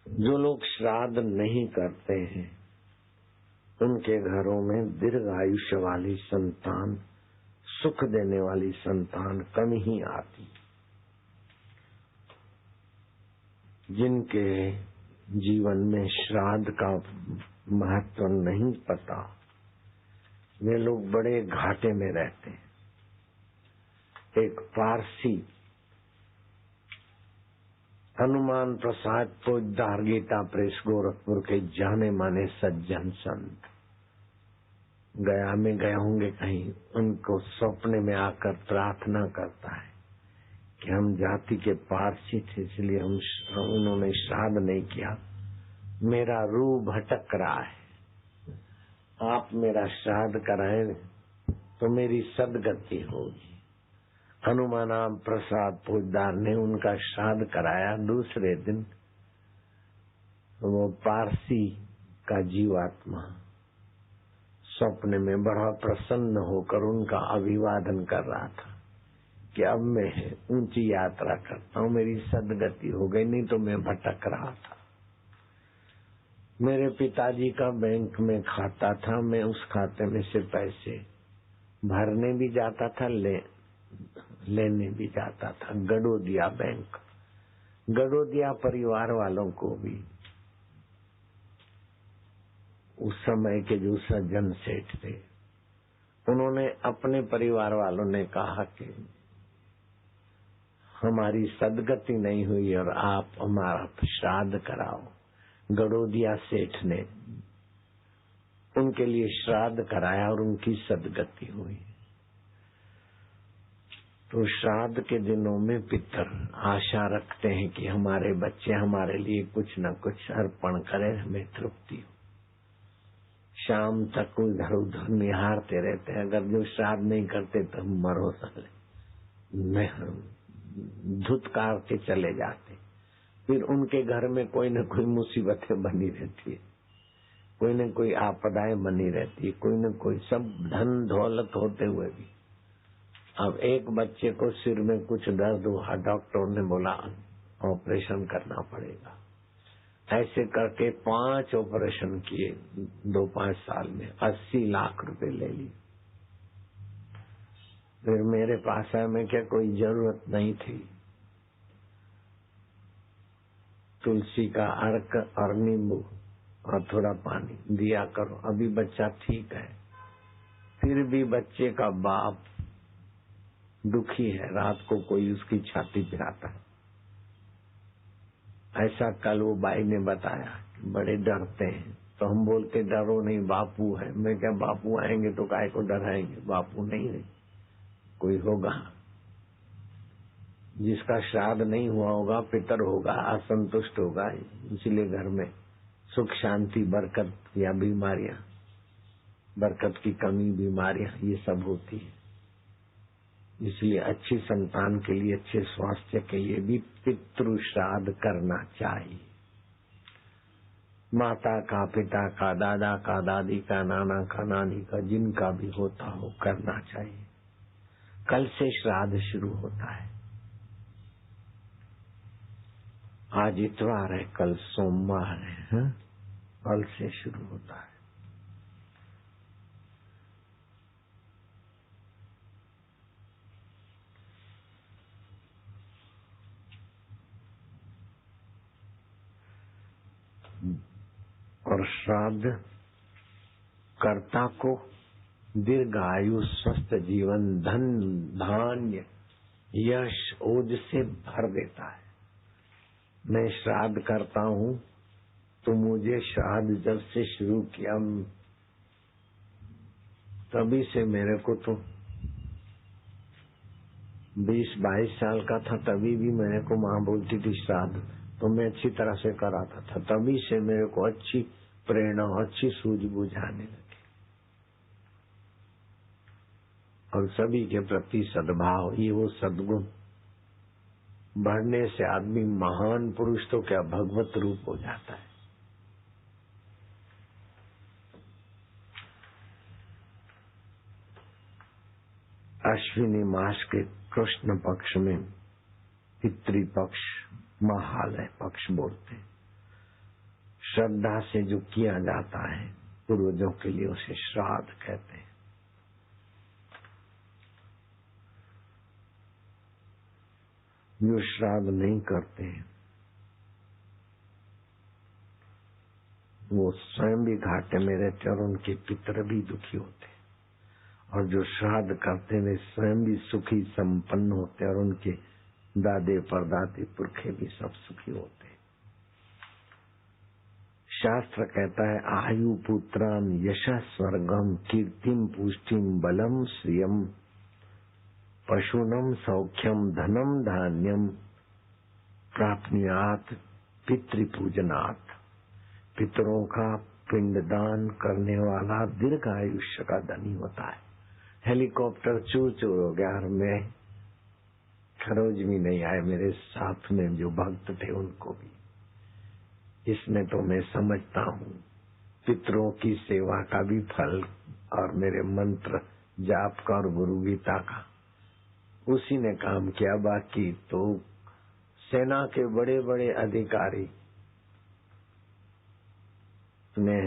जो लोग श्राद्ध नहीं करते हैं उनके घरों में दीर्घ आयुष्य वाली संतान, सुख देने वाली संतान कम ही आती। जिनके जीवन में श्राद्ध का महत्व नहीं पता, वे लोग बड़े घाटे में रहते हैं। एक पारसी हनुमान प्रसाद पोद्दार गीता प्रेस गोरखपुर के जाने माने सज्जन संत गया में गए होंगे कहीं, उनको सपने में आकर प्रार्थना करता है कि हम जाति के पारसी थे, इसलिए उन्होंने श्राद्ध नहीं किया, मेरा रूह भटक रहा है, आप मेरा श्राद्ध कराएं तो मेरी सदगति होगी। हनुमान प्रसाद पोद्दार ने उनका श्राद्ध कराया। दूसरे दिन वो पारसी का जीवात्मा सपने में बड़ा प्रसन्न होकर उनका अभिवादन कर रहा था कि अब मैं ऊंची यात्रा करता हूँ, मेरी सदगति हो गई, नहीं तो मैं भटक रहा था। मेरे पिताजी का बैंक में खाता था, मैं उस खाते में से पैसे भरने भी जाता था, लेने भी जाता था। गडोदिया बैंक, गडोदिया परिवार वालों को भी उस समय के जो सज्जन सेठ थे, उन्होंने अपने परिवार वालों ने कहा कि हमारी सदगति नहीं हुई और आप हमारा श्राद्ध कराओ। गडोदिया सेठ ने उनके लिए श्राद्ध कराया और उनकी सदगति हुई। तो श्राद्ध के दिनों में पितर आशा रखते हैं कि हमारे बच्चे हमारे लिए कुछ न कुछ अर्पण करें, हमें तृप्ति हो। शाम तक इधर उधर निहारते रहते हैं, अगर जो श्राद्ध नहीं करते तो हम मरो सकले, धुतकार के चले जाते। फिर उनके घर में कोई न कोई मुसीबतें बनी रहती है, कोई न कोई आपदाएं बनी रहती है, कोई न कोई, सब धन दौलत होते हुए भी। अब एक बच्चे को सिर में कुछ दर्द हुआ, डॉक्टर ने बोला ऑपरेशन करना पड़ेगा। ऐसे करके 5 ऑपरेशन किए 2-5 साल में, 80 लाख रुपए ले लिए। फिर मेरे पास है, मैं क्या कोई जरूरत नहीं थी, तुलसी का अर्क और नींबू और थोड़ा पानी दिया करो, अभी बच्चा ठीक है। फिर भी बच्चे का बाप दुखी है, रात को कोई उसकी छाती पे आता है। ऐसा कल वो बाई ने बताया, बड़े डरते हैं। तो हम बोलते डरो नहीं, बापू है। मैं क्या, बापू आएंगे तो काय को डराएंगे, बापू नहीं है, कोई होगा। जिसका श्राद्ध नहीं हुआ होगा, पितर होगा, असंतुष्ट होगा, इसलिए घर में सुख शांति बरकत या बीमारियां, बरकत की कमी, बीमारियां, ये सब होती है। इसलिए अच्छी संतान के लिए, अच्छे स्वास्थ्य के लिए भी पितृ श्राद्ध करना चाहिए। माता का, पिता का, दादा का, दादी का, नाना का, नानी का, जिनका भी होता हो करना चाहिए। कल से श्राद्ध शुरू होता है। आज इतवार है, कल सोमवार है, कल से शुरू होता है। और श्राद्ध कर्ता को दीर्घ आयु, स्वस्थ जीवन, धन धान्य, यश, ओज से भर देता है। मैं श्राद्ध करता हूँ तो मुझे श्राद्ध जब से शुरू किया तभी से मेरे को तो 20-22 साल का था, तभी भी मेरे को माँ बोलती थी श्राद्ध, तो मैं अच्छी तरह से कराता था। तभी से मेरे को अच्छी प्रेरणा, अच्छी सूझबूझ आने लगी और सभी के प्रति सद्भाव, ये वो सद्गुण बढ़ने से आदमी महान पुरुष तो क्या भगवत रूप हो जाता है। अश्विनी मास के कृष्ण पक्ष में पितृ पक्ष, महालय पक्ष बोलते हैं। श्रद्धा से जो किया जाता है पूर्वजों के लिए उसे श्राद्ध कहते हैं। जो श्राद्ध नहीं करते वो स्वयं भी घाटे में रहते और उनके पितर भी दुखी होते, और जो श्राद्ध करते वे स्वयं भी सुखी संपन्न होते और उनके दादे परदादे पुरखे भी सब सुखी होते। शास्त्र कहता है आयु पुत्रान यशः स्वर्गम कीर्तिम पुष्टिम बलम श्रियम पशुनम सौख्यम धनम धान्यम प्राप्नुयात् पितृपूजनात्। पितरों का पिंडदान करने वाला दीर्घ आयुष्य का धनी होता है। हेलीकॉप्टर चूर चूर हो गया और मैं खरोज भी नहीं आए, मेरे साथ में जो भक्त थे उनको भी। इसमें तो मैं समझता हूँ पितरों की सेवा का भी फल और मेरे मंत्र जाप का और गुरु गीता का उसी ने काम किया। बाकी तो सेना के बड़े बड़े अधिकारी ने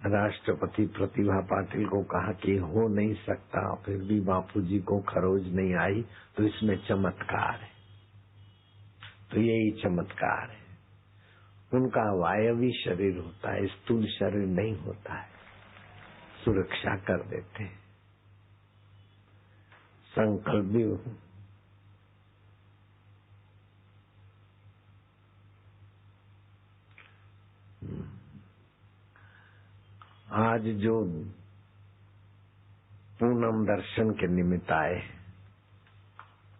राष्ट्रपति प्रतिभा पाटिल को कहा कि हो नहीं सकता, फिर भी बापूजी को खरोज नहीं आई, तो इसमें चमत्कार है। तो यही चमत्कार है। उनका वायवी शरीर होता है, स्थूल शरीर नहीं होता है, सुरक्षा कर देते हैं। संकल्प भी आज जो पूनम दर्शन के निमित्त आए,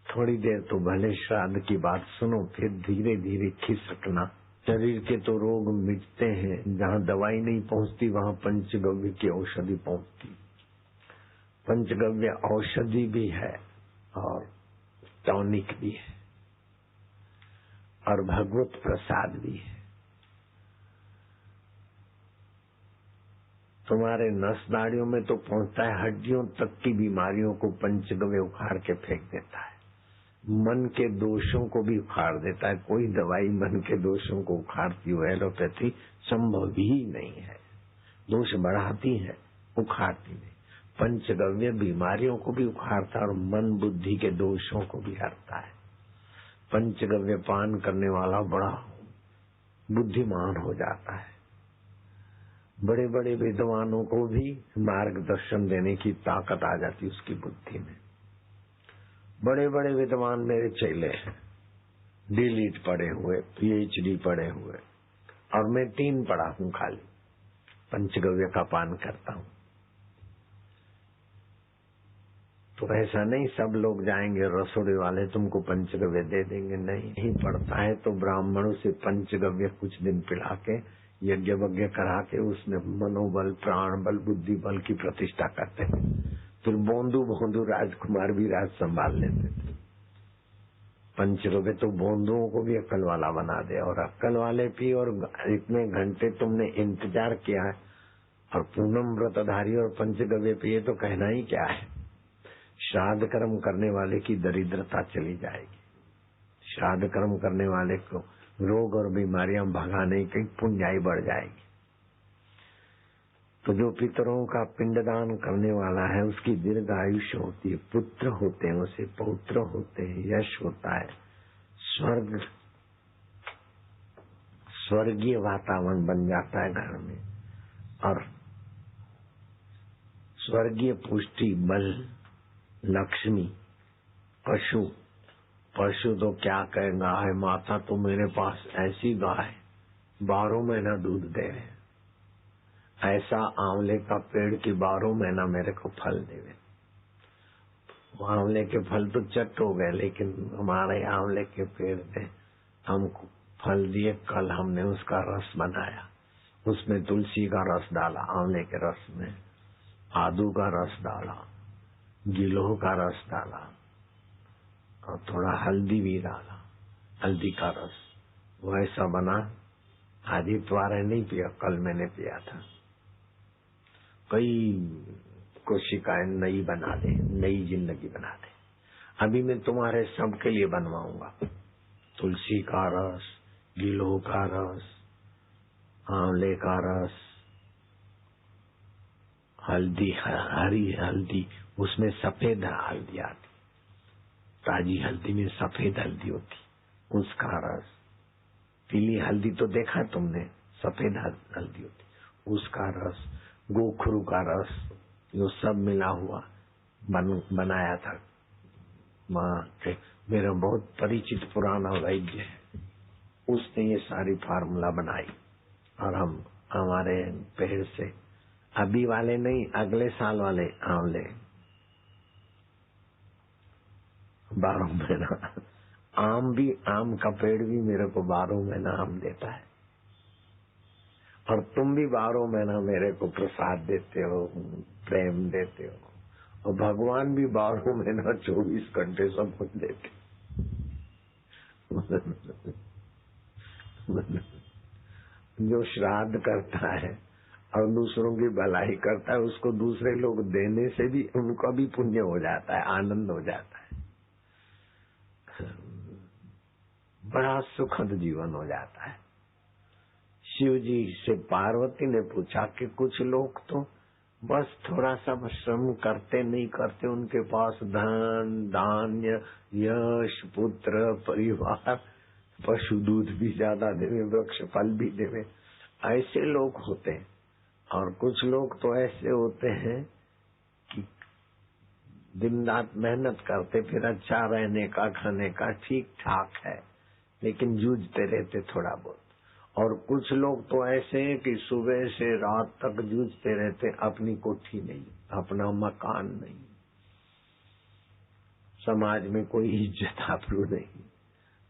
थोड़ी देर तो भले श्राद्ध की बात सुनो, फिर धीरे धीरे खिसकना। शरीर के तो रोग मिटते हैं, जहाँ दवाई नहीं पहुँचती वहाँ पंचगव्य की औषधि पहुँचती। पंचगव्य औषधि भी है और टॉनिक भी है और भगवत प्रसाद भी है। तुम्हारे नस नाड़ियों में तो पहुंचता है, हड्डियों तक की बीमारियों को पंचगव्य उखाड़ के फेंक देता है। मन के दोषों को भी उखाड़ देता है। कोई दवाई मन के दोषों को उखाड़ती हो एलोपैथी संभव ही नहीं है। दोष बढ़ाती है, उखाड़ती नहीं। पंचगव्य बीमारियों को भी उखाड़ता है और मन बुद्धि के दोषों को भी हरता है। पंचगव्य पान करने वाला बड़ा बुद्धिमान हो जाता है। बड़े बड़े विद्वानों को भी मार्गदर्शन देने की ताकत आ जाती उसकी बुद्धि में। बड़े बड़े विद्वान मेरे चेले हैं, डीलिट पढ़े हुए, पीएचडी पढ़े हुए, और मैं 3 पढ़ा हूँ, खाली पंचगव्य का पान करता हूँ। तो ऐसा नहीं सब लोग जाएंगे रसोड़े वाले तुमको पंचगव्य दे देंगे, नहीं पड़ता है तो ब्राह्मणों से पंचगव्य कुछ दिन पिला के यज्ञ वज्ञ करा के उसमें मनोबल, प्राण बल, बुद्धि बल की प्रतिष्ठा करते हैं। फिर बोंदू राजकुमार भी राज संभाल लेते थे। पंचगव्य तो बोंदुओं को भी अक्ल वाला बना दे, और अक्ल वाले भी। और इतने घंटे तुमने इंतजार किया है और पूनम व्रतधारी और पंचगव्य पिए तो कहना ही क्या है। श्राद्ध कर्म करने वाले की दरिद्रता चली जाएगी। श्राद्ध कर्म करने वाले को रोग और बीमारियां भगाने की पुण्याई बढ़ जाएगी। तो जो पितरों का पिंडदान करने वाला है उसकी दीर्घ आयुष्य होती है, पुत्र होते हैं, उसे पौत्र होते हैं, यश होता है, स्वर्गीय वातावरण बन जाता है घर में, और स्वर्गीय पुष्टि, बल, लक्ष्मी, पशु तो क्या कहे, गाय माता तो मेरे पास ऐसी गाय 12 महीना दूध दे, ऐसा आंवले का पेड़ की 12 महीना मेरे को फल देवे। आंवले के फल तो चट हो गए, लेकिन हमारे आंवले के पेड़ ने हमको फल दिए। कल हमने उसका रस बनाया, उसमें तुलसी का रस डाला, आंवले के रस में आदू का रस डाला, गिलोह का रस डाला और थोड़ा हल्दी भी डाला, हल्दी का रस। वो ऐसा बना, आज इतवार नहीं पिया, कल मैंने पिया था। कई कोशिकाएं नई बना दे, नई जिंदगी बना दे। अभी मैं तुम्हारे सबके लिए बनवाऊंगा तुलसी का रस, गिलोह का रस, आंवले का रस, हल्दी, हरी हल्दी, उसमें सफेद हल्दी आती, ताजी हल्दी में सफेद हल्दी होती, उसका रस। पीली हल्दी तो देखा तुमने, सफेद हल्दी होती, उसका रस, गोखरू का रस, जो सब मिला हुआ बनाया था माँ के। मेरा बहुत परिचित पुराना वैद्य है, उसने ये सारी फार्मूला बनाई और हम हमारे पेड़ से, अभी वाले नहीं, अगले साल वाले आंवले 12 महीना। आम का पेड़ भी मेरे को 12 महीना आम देता है, और तुम भी 12 महीना मेरे को प्रसाद देते हो, प्रेम देते हो, और भगवान भी 12 महीना 24 घंटे सब कुछ देते। जो श्राद्ध करता है और दूसरों की भलाई करता है, उसको दूसरे लोग देने से भी उनका भी पुण्य हो जाता है, आनंद हो जाता है, बड़ा सुखद जीवन हो जाता है। शिव जी से पार्वती ने पूछा कि कुछ लोग तो बस थोड़ा सा श्रम करते नहीं करते, उनके पास धन, धान्य, यश, पुत्र, परिवार, पशु दूध भी ज्यादा देवे, वृक्ष फल भी देवे, ऐसे लोग होते हैं। और कुछ लोग तो ऐसे होते हैं कि दिन रात मेहनत करते, फिर अच्छा रहने का, खाने का ठीक ठाक है, लेकिन जूझते रहते थोड़ा बहुत। और कुछ लोग तो ऐसे हैं कि सुबह से रात तक जूझते रहते, अपनी कोठी नहीं, अपना मकान नहीं, समाज में कोई इज्जत आबरू नहीं,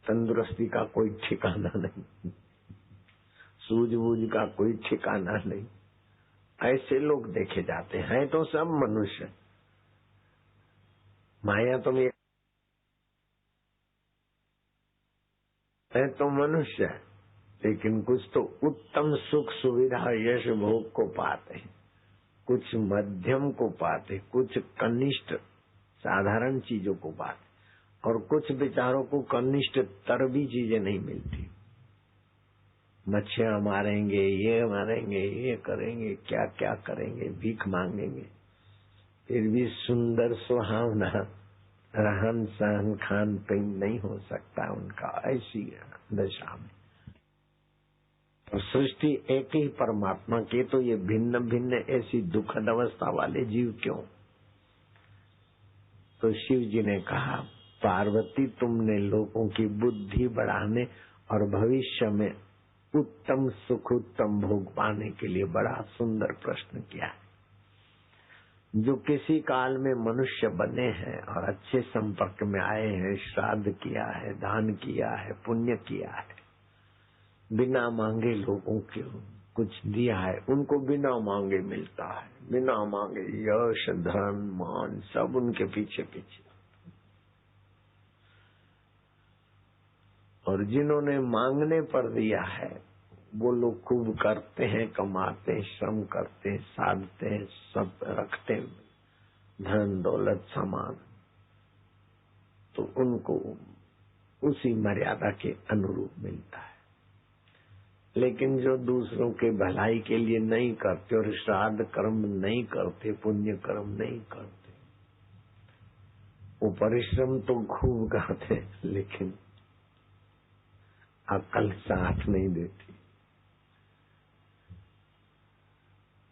तंदुरुस्ती का कोई ठिकाना नहीं, सूझबूझ का कोई ठिकाना नहीं। ऐसे लोग देखे जाते हैं। तो सब मनुष्य, माया तो ये है, तो मनुष्य है, लेकिन कुछ तो उत्तम सुख सुविधा यश भोग को पाते, कुछ मध्यम को पाते, कुछ कनिष्ठ साधारण चीजों को पाते, और कुछ बेचारों को कनिष्ठ तर भी चीजें नहीं मिलती। मच्छियां मारेंगे, ये करेंगे, क्या क्या करेंगे, भीख मांगेंगे, फिर भी सुंदर सुहावना रहन सहन खान पीन नहीं हो सकता उनका, ऐसी दशा में। और सृष्टि एक ही परमात्मा की, तो ये भिन्न भिन्न ऐसी दुखद अवस्था वाले जीव क्यों? तो शिव जी ने कहा, पार्वती तुमने लोगों की बुद्धि बढ़ाने और भविष्य में उत्तम सुख, उत्तम भोग पाने के लिए बड़ा सुंदर प्रश्न किया है। जो किसी काल में मनुष्य बने हैं और अच्छे संपर्क में आए हैं, श्राद्ध किया है, दान किया है, पुण्य किया है, बिना मांगे लोगों को कुछ दिया है, उनको बिना मांगे मिलता है, बिना मांगे यश, धन, मान सब उनके पीछे पीछे। और जिन्होंने मांगने पर दिया है, वो लोग खूब करते हैं, कमाते हैं, श्रम करते हैं, साधते हैं, सब रखते हैं, धन दौलत सामान, तो उनको उसी मर्यादा के अनुरूप मिलता है। लेकिन जो दूसरों के भलाई के लिए नहीं करते और श्राद्ध कर्म नहीं करते, पुण्य कर्म नहीं करते, वो परिश्रम तो खूब करते, लेकिन अकल साथ नहीं देती,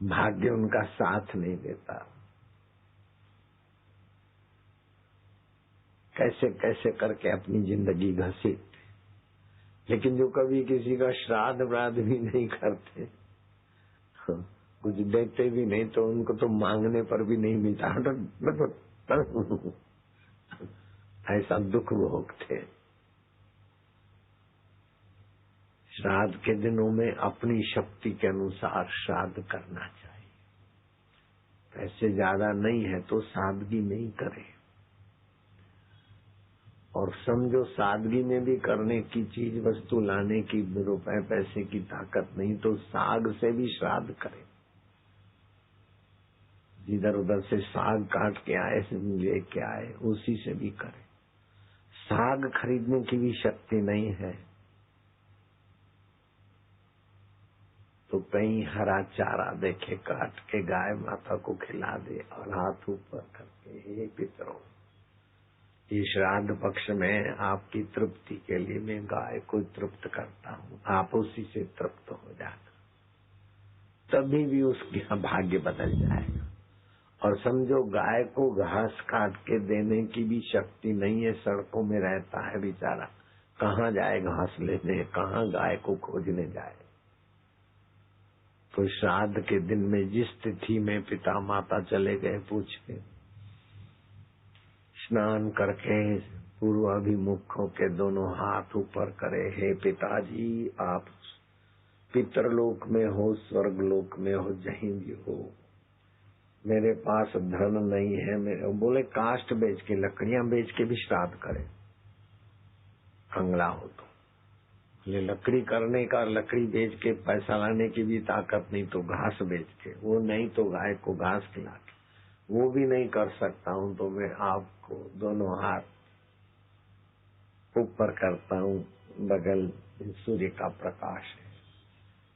भाग्य उनका साथ नहीं देता। कैसे कैसे करके अपनी जिंदगी घसीटते, लेकिन जो कभी किसी का श्राद्ध व्राद्ध भी नहीं करते, कुछ देते भी नहीं, तो उनको तो मांगने पर भी नहीं मिलता, ऐसा दुख भोगते। श्राद्ध के दिनों में अपनी शक्ति के अनुसार श्राद्ध करना चाहिए, पैसे ज्यादा नहीं है तो सादगी में ही करें। और समझो सादगी में भी करने की चीज वस्तु लाने की रुपए पैसे की ताकत नहीं, तो साग से भी श्राद्ध करें। इधर उधर से साग काट के आए, लेके आए, उसी से भी करें। साग खरीदने की भी शक्ति नहीं है, तो कहीं हरा चारा देखे काट के गाय माता को खिला दे और हाथ ऊपर करके, हे पितरों, इस श्राद्ध पक्ष में आपकी तृप्ति के लिए मैं गाय को तृप्त करता हूँ, आप उसी से तृप्त हो जाना, तभी भी उसका भाग्य बदल जाएगा। और समझो गाय को घास काट के देने की भी शक्ति नहीं है, सड़कों में रहता है बेचारा, कहाँ जाए घास लेने, कहाँ गाय को खोजने जाए। तो श्राद्ध के दिन में जिस तिथि में पिता माता चले गए पूछ के, स्नान करके पूर्वाभिमुख के दोनों हाथ ऊपर करे, हे पिताजी आप पितरलोक में हो, स्वर्ग लोक में हो, जहीं भी हो, मेरे पास धन नहीं है, मेरे बोले काष्ठ बेच के, लकड़ियां बेच के भी श्राद्ध करे, कंगला हो तो ये लकड़ी करने का, लकड़ी बेच के पैसा लाने की भी ताकत नहीं, तो घास बेच के, वो नहीं तो गाय को घास खिला के, वो भी नहीं कर सकता हूँ, तो मैं आपको दोनों हाथ ऊपर करता हूँ, बगल सूर्य का प्रकाश है,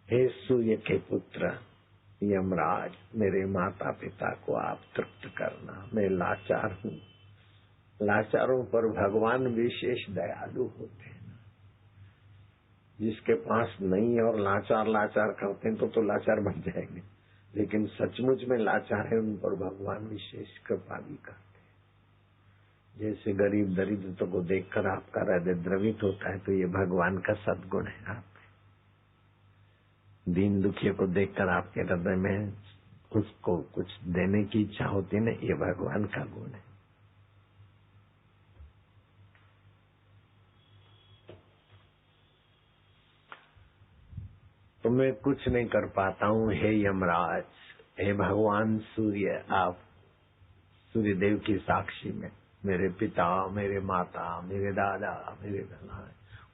हे सूर्य के पुत्र यमराज, मेरे माता पिता को आप तृप्त करना, मैं लाचार हूँ। लाचारों पर भगवान विशेष दयालु होते हैं, जिसके पास नहीं है और लाचार लाचार करते हैं तो लाचार बन जाएंगे, लेकिन सचमुच में लाचार है उन पर भगवान विशेष कृपा भी करते हैं। जैसे गरीब दरिद्र को देखकर आपका हृदय द्रवित होता है, तो ये भगवान का सद्गुण है। आप दीन दुखियों को देखकर आपके हृदय में उसको कुछ देने की इच्छा होती है ना, ये भगवान का गुण है। तो मैं कुछ नहीं कर पाता हूँ, हे यमराज, हे भगवान सूर्य, आप सूर्य देव की साक्षी में मेरे पिता, मेरे माता, मेरे दादा, मेरे नाना,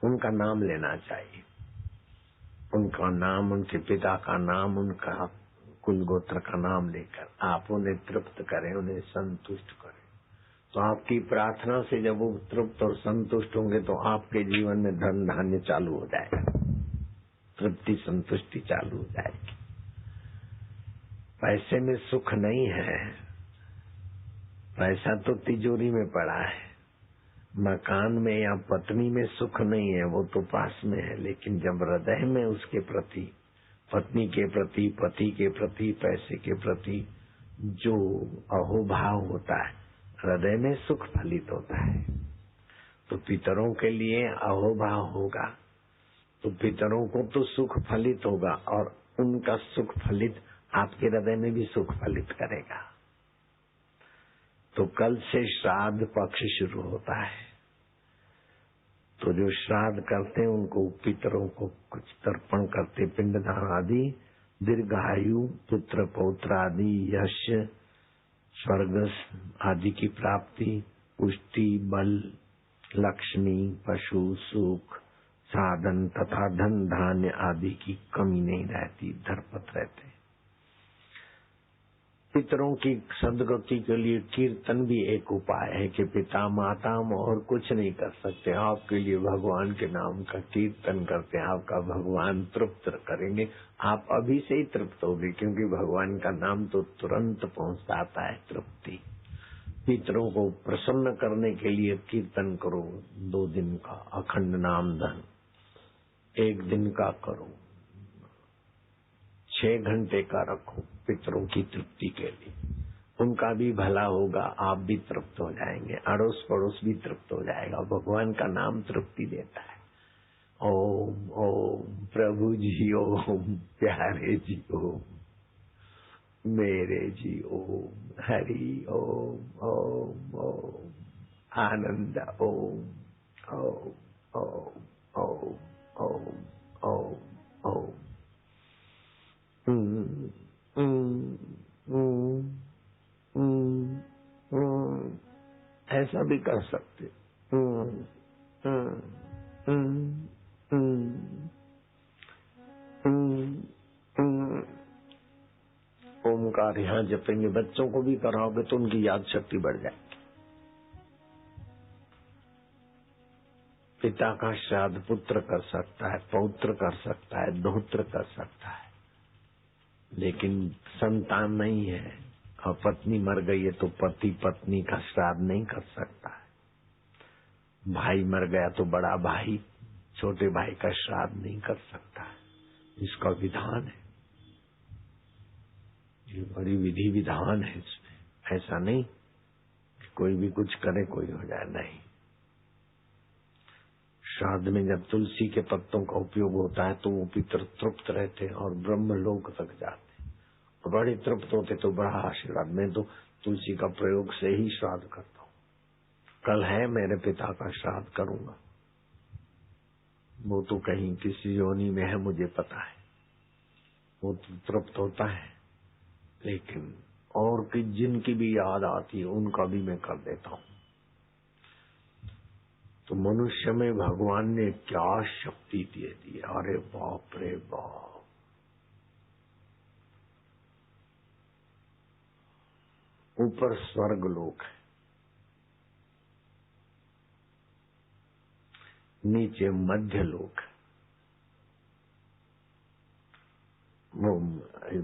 उनका नाम लेना चाहिए, उनका नाम, उनके पिता का नाम, उनका कुल गोत्र का नाम लेकर आप उन्हें तृप्त करें, उन्हें संतुष्ट करें। तो आपकी प्रार्थना से जब वो तृप्त और संतुष्ट होंगे तो आपके जीवन में धन धान्य चालू हो जाएगा, तृप्ति संतुष्टि चालू हो जाएगी। पैसे में सुख नहीं है, पैसा तो तिजोरी में पड़ा है, मकान में या पत्नी में सुख नहीं है, वो तो पास में है, लेकिन जब हृदय में उसके प्रति, पत्नी के प्रति, पति के प्रति, पैसे के प्रति जो अहोभाव होता है, हृदय में सुख फलित होता है। तो पितरों के लिए अहोभाव होगा तो पितरों को तो सुख फलित होगा, और उनका सुख फलित आपके हृदय में भी सुख फलित करेगा। तो कल से श्राद्ध पक्ष शुरू होता है, तो जो श्राद्ध करते हैं उनको, पितरों को कुछ तर्पण करते, पिंडदान आदि, दीर्घायु, पुत्र पौत्र आदि, यश, स्वर्ग आदि की प्राप्ति, पुष्टि, बल, लक्ष्मी, पशु, सुख, साधन तथा धन धान्य आदि की कमी नहीं रहती, धरपत रहते। पितरों की सदगति के लिए कीर्तन भी एक उपाय है कि पिता माता हम और कुछ नहीं कर सकते, आपके लिए भगवान के नाम का कीर्तन करते हैं, आपका भगवान तृप्त करेंगे। आप अभी से ही तृप्त होगे, क्योंकि भगवान का नाम तो तुरंत पहुंचाता है तृप्ति। पितरों को प्रसन्न करने के लिए कीर्तन करो, 2 दिन का अखंड नाम धन, 1 दिन का करो, 6 घंटे का रखो पितरों की तृप्ति के लिए, उनका भी भला होगा, आप भी तृप्त हो जाएंगे, अड़ोस पड़ोस भी तृप्त हो जाएगा। भगवान का नाम तृप्ति देता है। ओम ओम प्रभु जी ओम, प्यारे जी ओम, मेरे जी ओम, हरि ओम ओम ओम, आनंद ओम ओम ओम ओम ओम ओम ओम। ऐसा भी कर सकते। ओमकार यहाँ जपेंगे, बच्चों को भी कराओगे तो उनकी याद शक्ति बढ़ जाएगी। पिता का श्राद्ध पुत्र कर सकता है, पौत्र कर सकता है, धोत्र कर सकता है, लेकिन संतान नहीं है और पत्नी मर गई है तो पति पत्नी का श्राद्ध नहीं कर सकता है। भाई मर गया तो बड़ा भाई छोटे भाई का श्राद्ध नहीं कर सकता है। इसका विधान है, ये बड़ी विधि विधान है इसमें। ऐसा नहीं कि कोई भी कुछ करे कोई हो जाए, नहीं। श्राद्ध में जब तुलसी के पत्तों का उपयोग होता है तो वो पितर तृप्त रहते और ब्रह्मलोक तक जाते और बड़े तृप्त होते, तो बड़ा आशीर्वाद। मैं तो तुलसी का प्रयोग से ही श्राद्ध करता हूँ। कल है मेरे पिता का श्राद्ध करूंगा, वो तो कहीं किसी योनि में है मुझे पता है, वो तो तृप्त होता है। लेकिन और कि जिनकी भी याद आती है उनका भी मैं कर देता हूँ। तो मनुष्य में भगवान ने क्या शक्ति दे दी, अरे बाप रे बाप। ऊपर स्वर्ग लोक है, नीचे मध्य लोक है। वो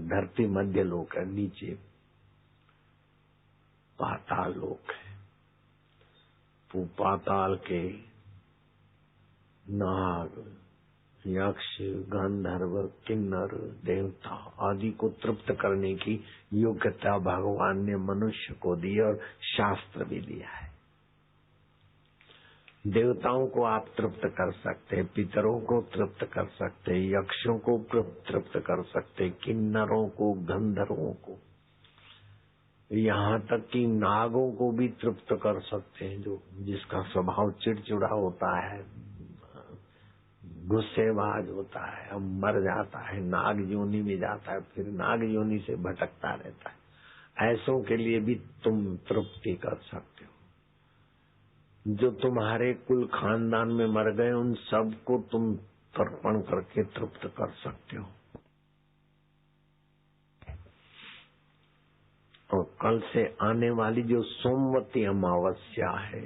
धरती मध्य लोक है, नीचे पाताल लोक है। वो पाताल के नाग, यक्ष, गंधर्व, किन्नर, देवता आदि को तृप्त करने की योग्यता भगवान ने मनुष्य को दी और शास्त्र भी दिया है। देवताओं को आप तृप्त कर सकते, पितरों को तृप्त कर सकते, यक्षों को तृप्त कर सकते, किन्नरों को, गंधर्वों को, यहाँ तक कि नागों को भी तृप्त कर सकते हैं। जो जिसका स्वभाव चिड़चिड़ा होता है, गुस्सेबाज होता है, अब मर जाता है, नाग योनि में जाता है, फिर नाग योनि से भटकता रहता है, ऐसों के लिए भी तुम तृप्ति कर सकते हो। जो तुम्हारे कुल खानदान में मर गए उन सबको तुम तर्पण करके तृप्त कर सकते हो। और कल से आने वाली जो सोमवती अमावस्या है,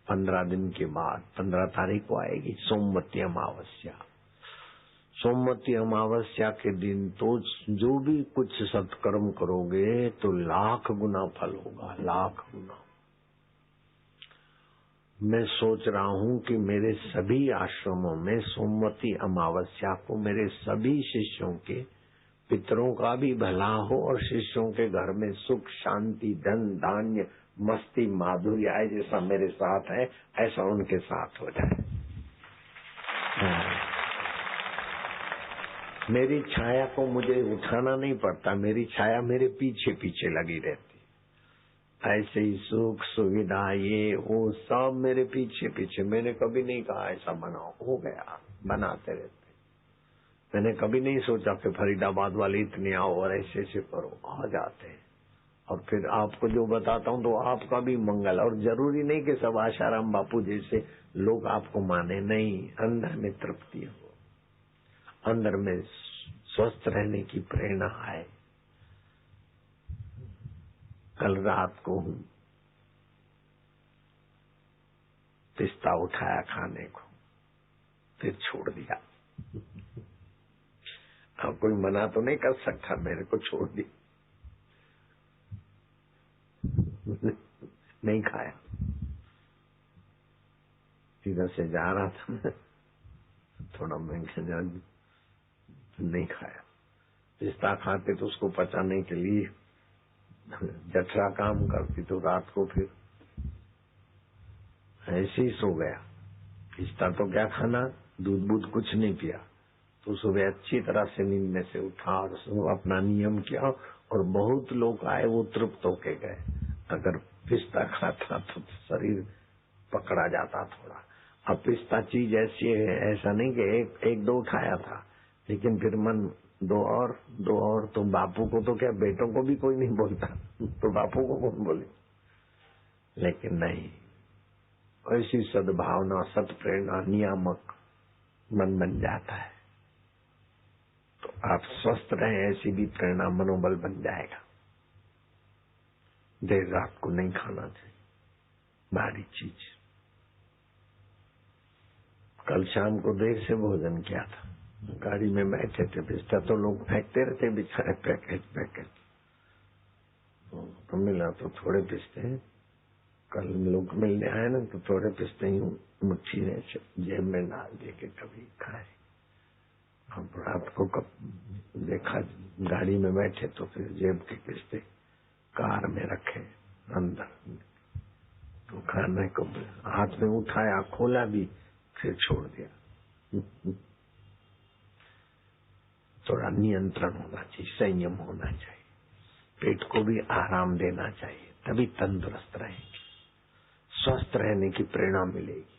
15 दिन के बाद 15 तारीख को आएगी सोमवती अमावस्या। सोमवती अमावस्या के दिन तो जो भी कुछ सत्कर्म करोगे तो लाख गुना फल होगा, लाख गुना। मैं सोच रहा हूँ कि मेरे सभी आश्रमों में सोमवती अमावस्या को मेरे सभी शिष्यों के पितरों का भी भला हो और शिष्यों के घर में सुख शांति धन धान्य मस्ती माधुर्य आए। जैसा मेरे साथ है ऐसा उनके साथ हो जाए। मेरी छाया को मुझे उठाना नहीं पड़ता, मेरी छाया मेरे पीछे पीछे लगी रहती। ऐसे ही सुख सुविधा ये वो सब मेरे पीछे पीछे। मैंने कभी नहीं कहा ऐसा बनाओ, हो गया, बनाते रहते। मैंने कभी नहीं सोचा कि फरीदाबाद वाले इतने आओ और ऐसे ऐसे करो, आ जाते हैं। और फिर आपको जो बताता हूँ तो आपका भी मंगल। और जरूरी नहीं कि सब आशाराम बापू जैसे लोग आपको माने, नहीं। अंदर में तृप्ति हो, अंदर में स्वस्थ रहने की प्रेरणा है। कल रात को पिस्ता उठाया खाने को, फिर छोड़ दिया। अब कोई मना तो नहीं कर सकता, मेरे को छोड़ दी, नहीं खाया। इधर से जा रहा था थोड़ा महंगा, नहीं खाया। पिस्ता खाते तो उसको पचाने के लिए जठरा काम करती, तो रात को फिर ऐसे ही सो गया। पिस्ता तो क्या खाना, दूध बूध कुछ नहीं पिया। तो सुबह अच्छी तरह से नींद में से उठा और अपना नियम किया और बहुत लोग आए, वो तृप्त होके गए। अगर पिस्ता खाता तो शरीर पकड़ा जाता थोड़ा। अब पिस्ता चीज ऐसी है, ऐसा नहीं कि एक दो उठाया था, लेकिन फिर मन दो और तो बापू को तो क्या, बेटों को भी कोई नहीं बोलता, तो बापू को कौन बोले। लेकिन नहीं, ऐसी सद्भावना सत प्रेरणा नियामक मन बन जाता है। तो आप स्वस्थ रहें, ऐसी भी प्रेरणा मनोबल बन जाएगा। देर रात को नहीं खाना चाहिए भारी चीज। कल शाम को देर से भोजन किया था, गाड़ी में बैठे थे, बिस्तर तो लोग फेंकते रहते बिछाए पैकेट। तो मिला तो थोड़े पिस्ते हैं। कल लोग मिलने आए ना तो थोड़े पिस्ते ही मुट्ठी ने जेब में डाल दिए कि कभी खाए। अब रात को कब देखा गाड़ी में बैठे तो फिर जेब के पिस्ते कार में रखे अंदर, तो खाने को हाथ में उठाया, खोला भी, फिर छोड़ दिया। थोड़ा नियंत्रण होना चाहिए, संयम होना चाहिए, पेट को भी आराम देना चाहिए, तभी तंदुरुस्त रहेंगे, स्वस्थ रहने की प्रेरणा मिलेगी।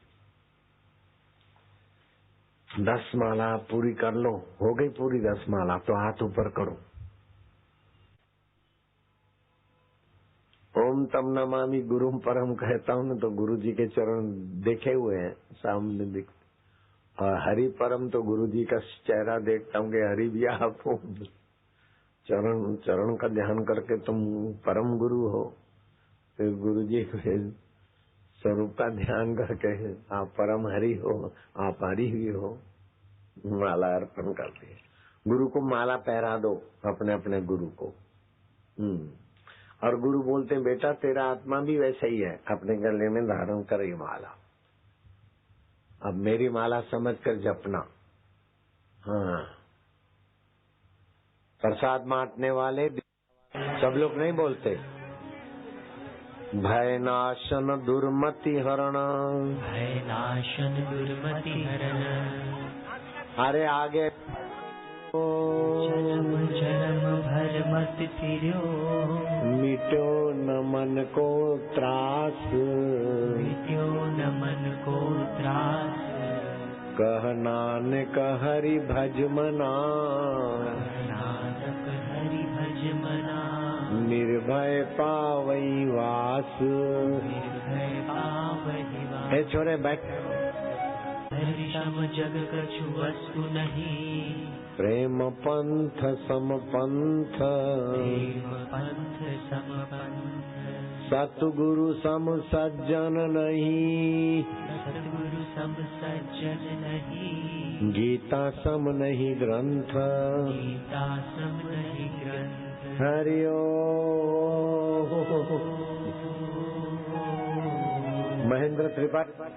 10 माला पूरी कर लो, हो गई पूरी 10 माला तो हाथ ऊपर करो। ओम तम नमामि गुरुम परम कहता हूँ ना तो गुरु जी के चरण देखे हुए हैं सामने दिखते, और हरि परम तो गुरु जी का चेहरा देखता हूँ कि हरि भी आप हो। चरण का ध्यान करके तुम परम गुरु हो, फिर गुरु जी के स्वरूप का ध्यान करके आप परम हरि हो, आप हरि भी हो। माला अर्पण करते हैं, गुरु को माला पहरा दो, अपने अपने गुरु को। और गुरु बोलते हैं बेटा तेरा आत्मा भी वैसा ही है, अपने गले में धारण कर ये माला, अब मेरी माला समझकर जपना। हाँ, प्रसाद बांटने वाले सब लोग नहीं बोलते, भय नाशन दुर्मति हरण, भय नाशन दुर्मति हरण, अरे आगे जन्म जन्म भर मत फिरो, मिटो न मन को त्रास, मिट्यो न मन को त्रास, कह नानक हरि भज मना, नानक हरि भज मना, निर्भय पावई वास, निर्भय पावहि वास। ए छोरे बैठ। हरि सम जग कछु वस्तु नहीं, प्रेम पंथ सम पंथ, प्रेम पंथ सम पंथ, सतगुरु सम सज्जन नहीं, सतगुरु सम सज्जन नहीं, गीता सम नहीं ग्रंथ, गीता सम नहीं ग्रंथ। हरि ओम। महेंद्र त्रिपाठी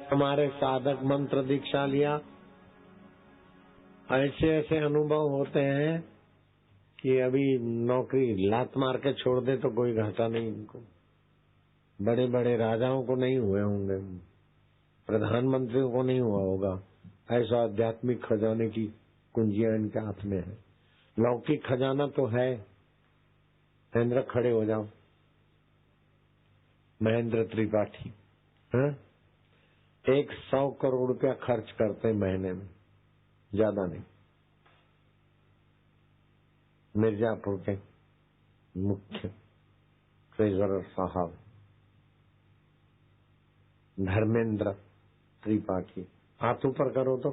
हमारे साधक मंत्र दीक्षा लिया, ऐसे ऐसे अनुभव होते हैं कि अभी नौकरी लात मार के छोड़ दे तो कोई घाटा नहीं इनको। बड़े बड़े राजाओं को नहीं हुए होंगे, प्रधानमंत्रियों को नहीं हुआ होगा, ऐसा आध्यात्मिक खजाने की कुंजियां इनके हाथ में है। लौकिक खजाना तो है। महेंद्र खड़े हो जाओ। महेंद्र त्रिपाठी 100 करोड़ रुपया खर्च करते महीने में, ज्यादा नहीं। मिर्जापुर के मुख्य ट्रेजरर साहब धर्मेंद्र त्रिपाठी, हाथ ऊपर करो तो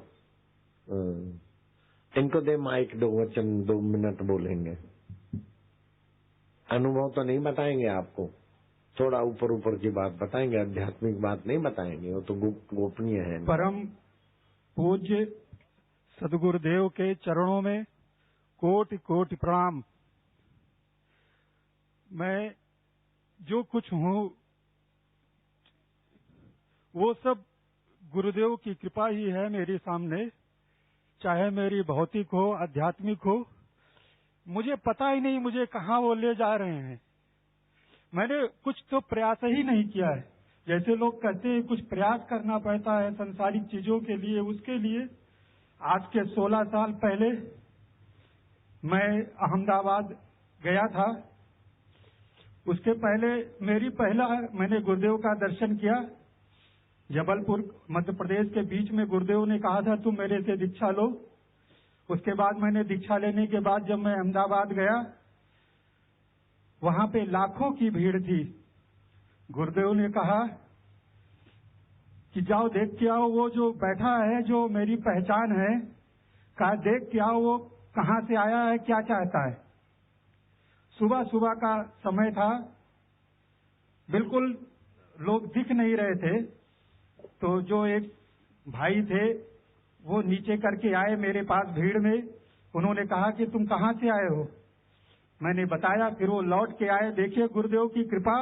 इनको दे माइक, 2 वचन 2 मिनट बोलेंगे। अनुभव तो नहीं बताएंगे आपको, थोड़ा ऊपर ऊपर की बात बताएंगे, आध्यात्मिक बात नहीं बताएंगे, वो तो गोपनीय है। परम पूज्य सदगुरुदेव के चरणों में कोटि कोटि प्रणाम। मैं जो कुछ हूँ वो सब गुरुदेव की कृपा ही है मेरे सामने, चाहे मेरी भौतिक हो आध्यात्मिक हो। मुझे पता ही नहीं मुझे कहाँ वो ले जा रहे हैं। मैंने कुछ तो प्रयास ही नहीं किया है। जैसे लोग कहते हैं कुछ प्रयास करना पड़ता है संसारिक चीजों के लिए, उसके लिए आज के 16 साल पहले मैं अहमदाबाद गया था। उसके पहले मैंने गुरुदेव का दर्शन किया। जबलपुर मध्य प्रदेश के बीच में गुरुदेव ने कहा था तुम मेरे से दीक्षा लो। उसके बाद मैंने दीक्षा लेने के बाद जब मैं अहमदाबाद गया, वहां पे लाखों की भीड़ थी। गुरुदेव ने कहा कि जाओ देख के आओ, वो जो बैठा है जो मेरी पहचान है, कहा देख के आओ वो कहाँ से आया है, क्या चाहता है। सुबह सुबह का समय था, बिल्कुल लोग दिख नहीं रहे थे। तो जो एक भाई थे वो नीचे करके आए मेरे पास भीड़ में। उन्होंने कहा कि तुम कहाँ से आए हो? मैंने बताया, फिर वो लौट के आए। देखिए गुरुदेव की कृपा।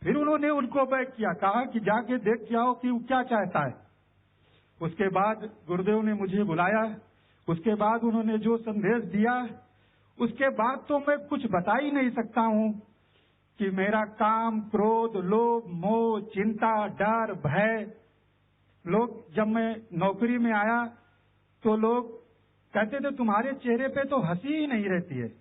फिर उन्होंने उनको बैक किया, कहा कि जाके देख के आओ कि वो क्या चाहता है। उसके बाद गुरुदेव ने मुझे बुलाया। उसके बाद उन्होंने जो संदेश दिया, उसके बाद तो मैं कुछ बता ही नहीं सकता हूँ कि मेरा काम, क्रोध, लोभ, मोह, चिंता, डर, भय। लोग, जब मैं नौकरी में आया तो लोग कहते थे तुम्हारे चेहरे पे तो हंसी ही नहीं रहती है।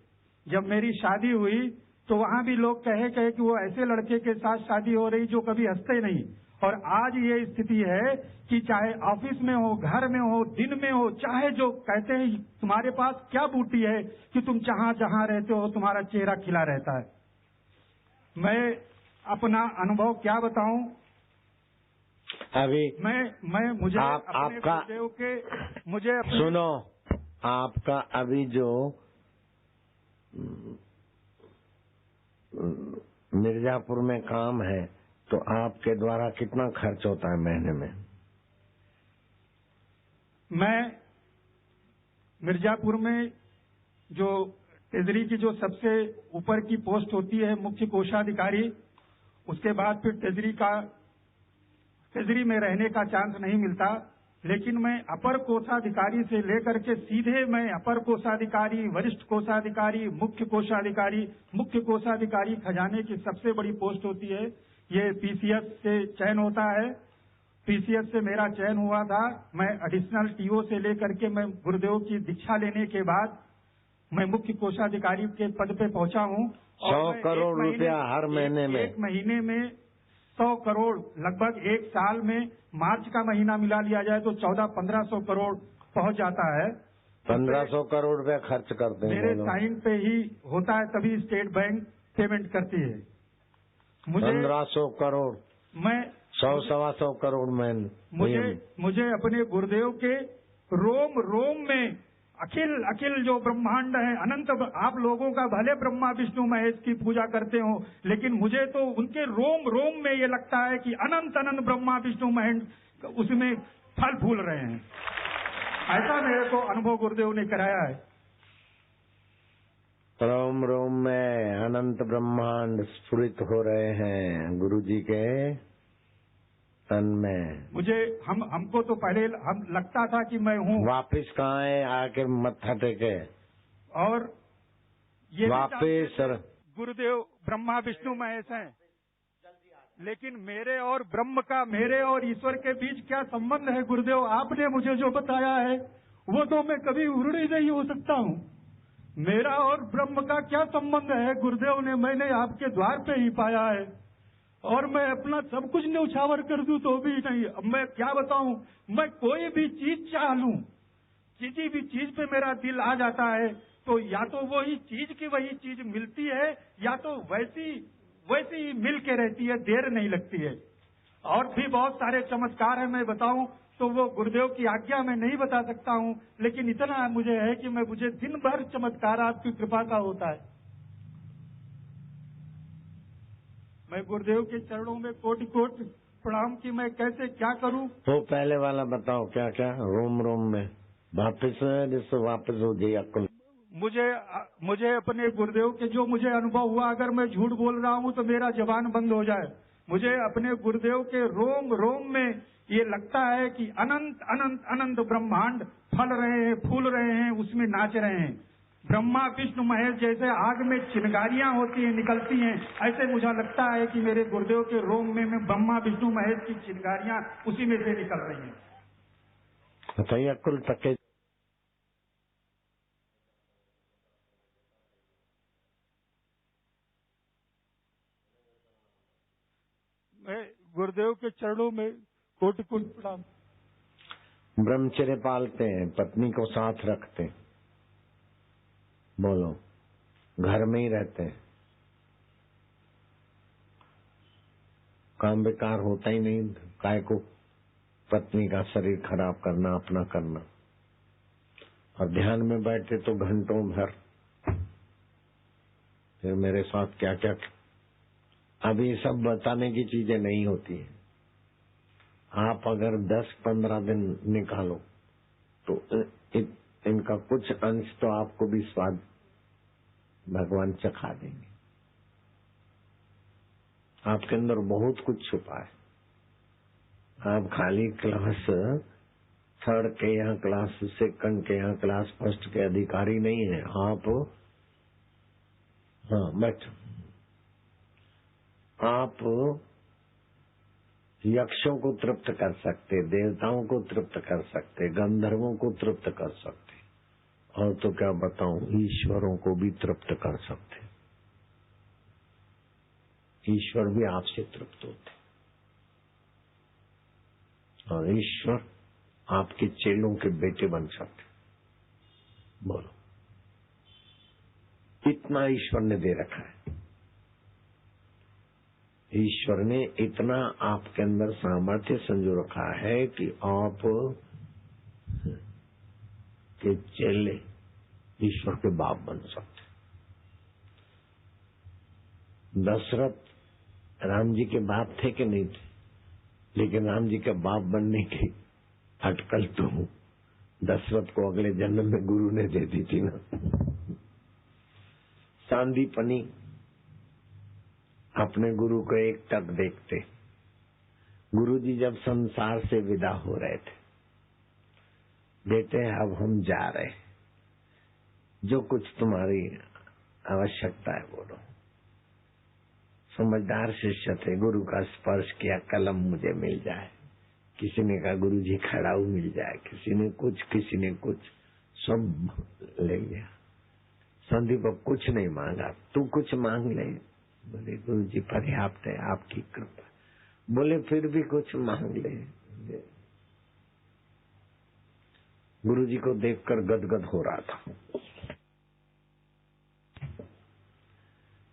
जब मेरी शादी हुई तो वहां भी लोग कहे कि वो ऐसे लड़के के साथ शादी हो रही जो कभी हंसते नहीं। और आज ये स्थिति है कि चाहे ऑफिस में हो, घर में हो, दिन में हो, चाहे जो कहते हैं तुम्हारे पास क्या बूटी है कि तुम जहां जहां रहते हो तुम्हारा चेहरा खिला रहता है। मैं अपना अनुभव क्या बताऊं? अभी मुझे आपका गुरुदेव के सुनो, आपका अभी जो मिर्जापुर में काम है तो आपके द्वारा कितना खर्च होता है महीने में? मैं मिर्जापुर में जो ट्रेजरी की जो सबसे ऊपर की पोस्ट होती है मुख्य कोषाधिकारी, उसके बाद फिर ट्रेजरी में रहने का चांस नहीं मिलता। लेकिन मैं अपर कोषाधिकारी से लेकर के सीधे मैं अपर कोषाधिकारी, वरिष्ठ कोषाधिकारी, मुख्य कोषाधिकारी खजाने की सबसे बड़ी पोस्ट होती है। ये पीसीएस से चयन होता है। पीसीएस से मेरा चयन हुआ था। मैं एडिशनल टीओ से लेकर के मैं गुरुदेव की दीक्षा लेने के बाद मैं मुख्य कोषाधिकारी के पद पे पहुंचा हूँ। 100 करोड़ रुपया हर महीने में, एक महीने में 100 करोड़, लगभग एक साल में मार्च का महीना मिला लिया जाए तो 1400-1500 करोड़ पहुंच जाता है। 1500 करोड़ रुपया खर्च करते हैं। मेरे साइन पे ही होता है, तभी स्टेट बैंक पेमेंट करती है मुझे। 1500 करोड़, मैं 100-125 करोड़ में मुझे अपने गुरुदेव के रोम रोम में अखिल जो ब्रह्मांड है, अनंत, आप लोगों का भले ब्रह्मा विष्णु महेश की पूजा करते हो, लेकिन मुझे तो उनके रोम रोम में ये लगता है कि अनंत अनंत ब्रह्मा विष्णु महेश उसमें फल फूल रहे हैं। ऐसा मेरे को अनुभव गुरुदेव ने कराया है। रोम रोम में अनंत ब्रह्मांड स्फुरित हो रहे हैं गुरु जी के तन में। मुझे हमको तो पहले हम लगता था कि मैं हूँ। वापिस कहाँ है, आके मत्था टेके। और ये वापिस गुरुदेव ब्रह्मा विष्णु महेश हैं, लेकिन मेरे और ब्रह्म का, मेरे और ईश्वर के बीच क्या संबंध है गुरुदेव? आपने मुझे जो बताया है वो तो मैं कभी ऋणी नहीं हो सकता हूँ। मेरा और ब्रह्म का क्या संबंध है गुरुदेव ने मैंने आपके द्वार पे ही पाया है। और मैं अपना सब कुछ न्यौछावर कर दूं तो भी नहीं। अब मैं क्या बताऊं, मैं कोई भी चीज चाह लूं, किसी भी चीज पे मेरा दिल आ जाता है तो या तो वही चीज की वही चीज मिलती है या तो वैसी ही मिल के रहती है, देर नहीं लगती है। और भी बहुत सारे चमत्कार है, मैं बताऊं तो वो गुरुदेव की आज्ञा में नहीं बता सकता हूं, लेकिन इतना मुझे है कि मुझे दिन भर चमत्कार आपकी कृपा का होता है। मैं गुरुदेव के चरणों में कोटि कोटि प्रणाम कि मैं कैसे क्या करूं। तो पहले वाला बताओ क्या क्या रोम रोम में वापिस जिससे वापिस हो जाए अक्ल। मुझे अपने गुरुदेव के जो मुझे अनुभव हुआ, अगर मैं झूठ बोल रहा हूं तो मेरा जबान बंद हो जाए। मुझे अपने गुरुदेव के रोम रोम में ये लगता है कि अनंत अनंत अनंत ब्रह्मांड फल रहे हैं, फूल रहे हैं, उसमें नाच रहे हैं। ब्रह्मा विष्णु महेश जैसे आग में चिंगारियां होती हैं, निकलती हैं, ऐसे मुझे लगता है कि मेरे गुरुदेव के रोम में ब्रह्मा विष्णु महेश की चिंगारियां उसी में से निकल रही हैं। बताइए कुल तक मैं गुरुदेव के चरणों में कोटि कोटि प्रणाम। ब्रह्मचर्य पालते हैं, पत्नी को साथ रखते हैं, बोलो घर में ही रहते हैं, काम बेकार होता ही नहीं, काय को पत्नी का शरीर खराब करना, अपना करना। और ध्यान में बैठे तो घंटों भर, फिर मेरे साथ क्या क्या। अभी सब बताने की चीजें नहीं होती है, आप अगर 10-15 दिन निकालो तो इनका कुछ अंश तो आपको भी स्वाद भगवान चखा देंगे। आपके अंदर बहुत कुछ छुपा है। आप खाली क्लास थर्ड के यहाँ, क्लास सेकंड के यहाँ, क्लास फर्स्ट के अधिकारी नहीं है आप। हाँ बैठो। आप यक्षों को तृप्त कर सकते, देवताओं को तृप्त कर सकते, गंधर्वों को तृप्त कर सकते, और तो क्या बताऊं, ईश्वरों को भी तृप्त कर सकते। ईश्वर भी आपसे तृप्त होते, और ईश्वर आपके चेलों के बेटे बन सकते। बोलो, इतना ईश्वर ने दे रखा है। ईश्वर ने इतना आपके अंदर सामर्थ्य संजो रखा है कि आप के चेले ईश्वर के बाप बन सकते। दशरथ राम जी के बाप थे कि नहीं थे, लेकिन राम जी के बाप बनने की अटकल तो दशरथ को अगले जन्म में गुरु ने दे दी थी ना। सांदीपनी अपने गुरु को एक टक देखते। गुरु जी जब संसार से विदा हो रहे थे, बेटे अब हम जा रहे, जो कुछ तुम्हारी आवश्यकता है बोलो। समझदार शिष्य थे, गुरु का स्पर्श किया, कलम मुझे मिल जाए। किसी ने कहा गुरु जी खड़ाऊ मिल जाए, किसी ने कुछ, सब ले गया। संदीप अब कुछ नहीं मांगा, तू कुछ मांग ले। बोले गुरु जी पर्याप्त है आपकी कृपा। बोले फिर भी कुछ मांग ले। गुरु जी को देखकर गदगद हो रहा था।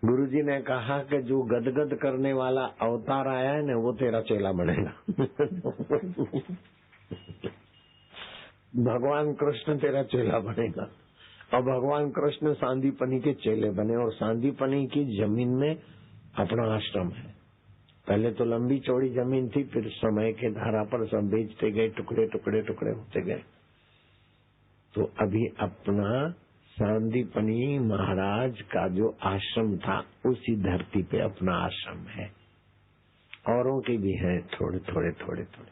गुरु जी ने कहा कि जो गदगद करने वाला अवतार आया है ना, वो तेरा चेला बनेगा। भगवान कृष्ण तेरा चेला बनेगा। और भगवान कृष्ण सांदीपनी के चेले बने, और सांदीपनी की जमीन में अपना आश्रम है। पहले तो लंबी चौड़ी जमीन थी, फिर समय के धारा पर सब बेचते गए, टुकड़े टुकड़े टुकड़े होते गए। तो अभी अपना सांदीपनी महाराज का जो आश्रम था, उसी धरती पे अपना आश्रम है। औरों के भी हैं थोड़े थोड़े थोड़े थोड़े।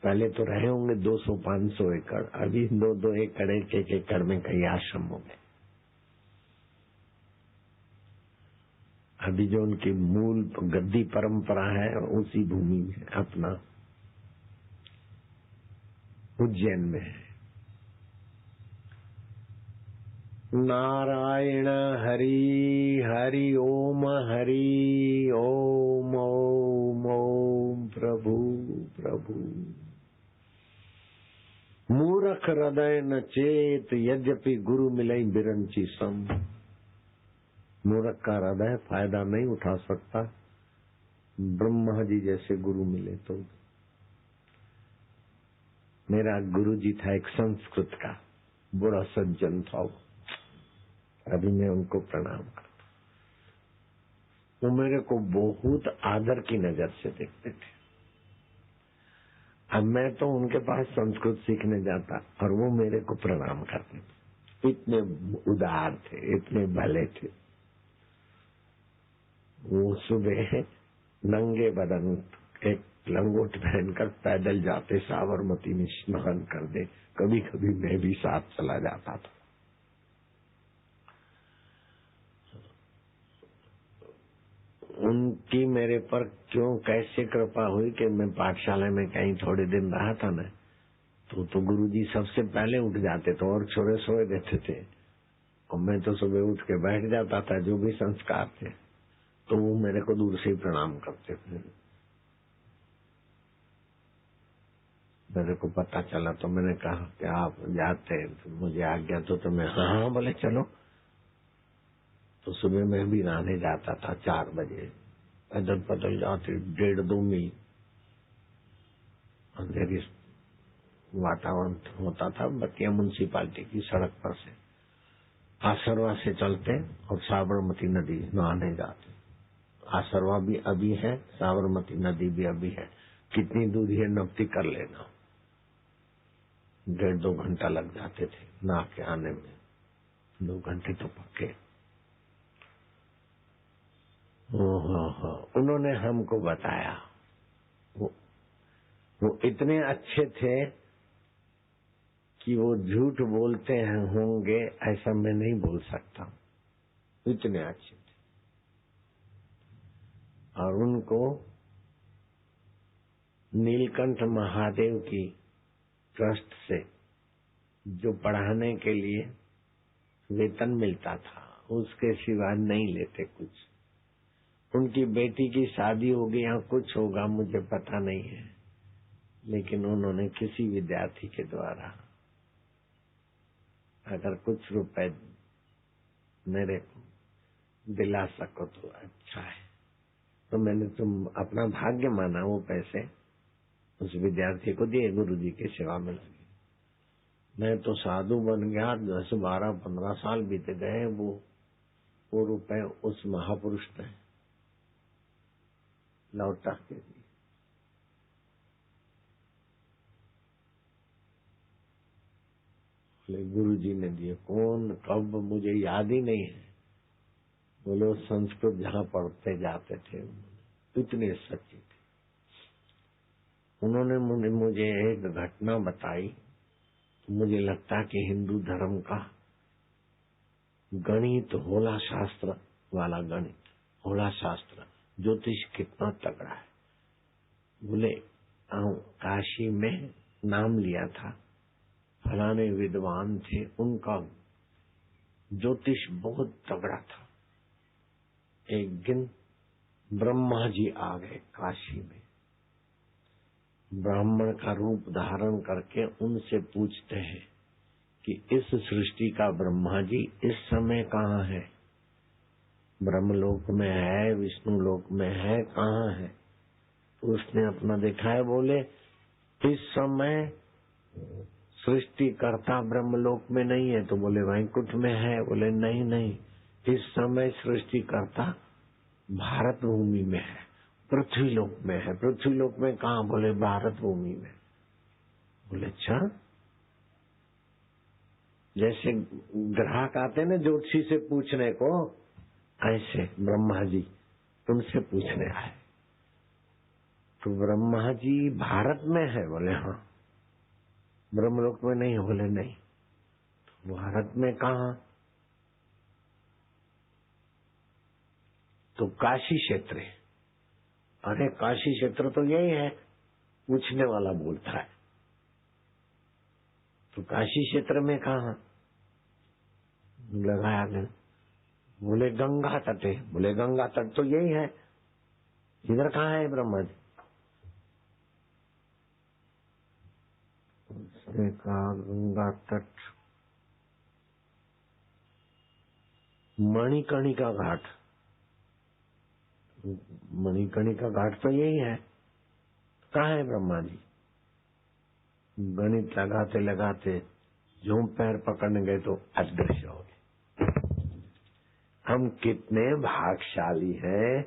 पहले तो रहे होंगे 200-500 एकड़, अभी 2-2 एकड़, एक एकड़ में कई आश्रम हो गए। अभी जो उनकी मूल गद्दी परंपरा है, उसी भूमि में अपना उज्जैन में है। नारायण हरि हरि ओम हरि ओम ओम ओम प्रभु प्रभु। मूर्ख हृदय न चेत, यद्यपि गुरु मिलई बिरंची सम। मूर्ख का हृदय फायदा नहीं उठा सकता, ब्रह्मा जी जैसे गुरु मिले तो। मेरा गुरु जी था एक संस्कृत का बड़ा सज्जन था वो। अभी मैं उनको प्रणाम करता। वो मेरे को बहुत आदर की नजर से देखते थे। अब मैं तो उनके पास संस्कृत सीखने जाता और वो मेरे को प्रणाम करते थे। इतने उदार थे, इतने भले थे। वो सुबह नंगे बदन एक लंगोट पहनकर पैदल जाते, साबरमती में स्नान कर दे। कभी कभी मैं भी साथ चला जाता था। उनकी मेरे पर क्यों कैसे कृपा हुई कि मैं पाठशाला में कहीं थोड़े दिन रहा था ना, तो गुरुजी सबसे पहले उठ जाते थे और छोरे सोए रहते थे, और मैं तो सुबह उठ के बैठ जाता था। जो भी संस्कार थे तो वो मेरे को दूर से ही प्रणाम करते थे। मेरे को पता चला तो मैंने कहा कि आप जाते हैं तो मुझे आज्ञा तो मैं हाँ बोले चलो। तो सुबह मैं भी नहाने जाता था 4 बजे, पैदल पैदल जाते 1.5-2 मील। अंधेरी वातावरण होता था। बतिया म्युनिसिपालिटी की सड़क पर से आसरवा से चलते और साबरमती नदी नहाने जाते। आसरवा भी अभी है, साबरमती नदी भी अभी है। कितनी दूर है नपती कर लेना। 1.5-2 घंटा लग जाते थे नहा के आने में, 2 घंटे तो पक्के। उन्होंने हमको बताया, वो इतने अच्छे थे कि वो झूठ बोलते हैं होंगे ऐसा मैं नहीं बोल सकता, इतने अच्छे थे। और उनको नीलकंठ महादेव की ट्रस्ट से जो पढ़ाने के लिए वेतन मिलता था उसके सिवा नहीं लेते कुछ। उनकी बेटी की शादी होगी या कुछ होगा मुझे पता नहीं है, लेकिन उन्होंने किसी विद्यार्थी के द्वारा अगर कुछ रुपए मेरे को दिला सको तो अच्छा है। तो मैंने तुम अपना भाग्य माना, वो पैसे उस विद्यार्थी को दिए, गुरुजी की सेवा में लगे। मैं तो साधु बन गया, 10, 12, 15 साल बीत गए। वो रुपए उस महापुरुष ने लौटा के दिए। गुरुजी ने दिए, कौन कब मुझे याद ही नहीं है। बोलो संस्कृत जहाँ पढ़ते जाते थे इतने सच्चे थे। उन्होंने मुझे एक घटना बताई, मुझे लगता कि हिंदू धर्म का गणित, होला शास्त्र वाला गणित, होला शास्त्र, ज्योतिष कितना तगड़ा है। बोले काशी में नाम लिया था, फलाने विद्वान थे, उनका ज्योतिष बहुत तगड़ा था। एक दिन ब्रह्मा जी आ गए काशी में, ब्राह्मण का रूप धारण करके उनसे पूछते हैं कि इस सृष्टि का ब्रह्मा जी इस समय कहाँ है? ब्रह्मलोक में है, विष्णु लोक में है, कहाँ है? तो उसने अपना दिखाया, बोले इस समय सृष्टि करता ब्रह्मलोक में नहीं है। तो बोले वैकुंठ में है। बोले नहीं, इस समय सृष्टि करता भारत भूमि में है, पृथ्वी लोक में है। पृथ्वी लोक में कहाँ? बोले भारत भूमि में। बोले अच्छा। जैसे ग्राहक आते ना ज्योतिषी से पूछने को, ऐसे ब्रह्मा जी तुमसे पूछने आए। तो ब्रह्मा जी भारत में है? बोले हाँ। ब्रह्मलोक में नहीं? बोले नहीं। तो भारत में कहाँ? तो काशी क्षेत्र है। अरे काशी क्षेत्र तो यही है, पूछने वाला बोलता है। तो काशी क्षेत्र में कहाँ? लगाया गया। बोले गंगा तट है। बोले गंगा तट तो यही है, इधर कहाँ है ब्रह्मा जी? उसने कहा गंगा तट मणिकर्णिका घाट। मणिकर्णिका घाट तो यही है, कहाँ है ब्रह्मा जी? गणित लगाते लगाते जो पैर पकड़ने गए तो अदृश्य हो गए। हम कितने भाग्यशाली हैं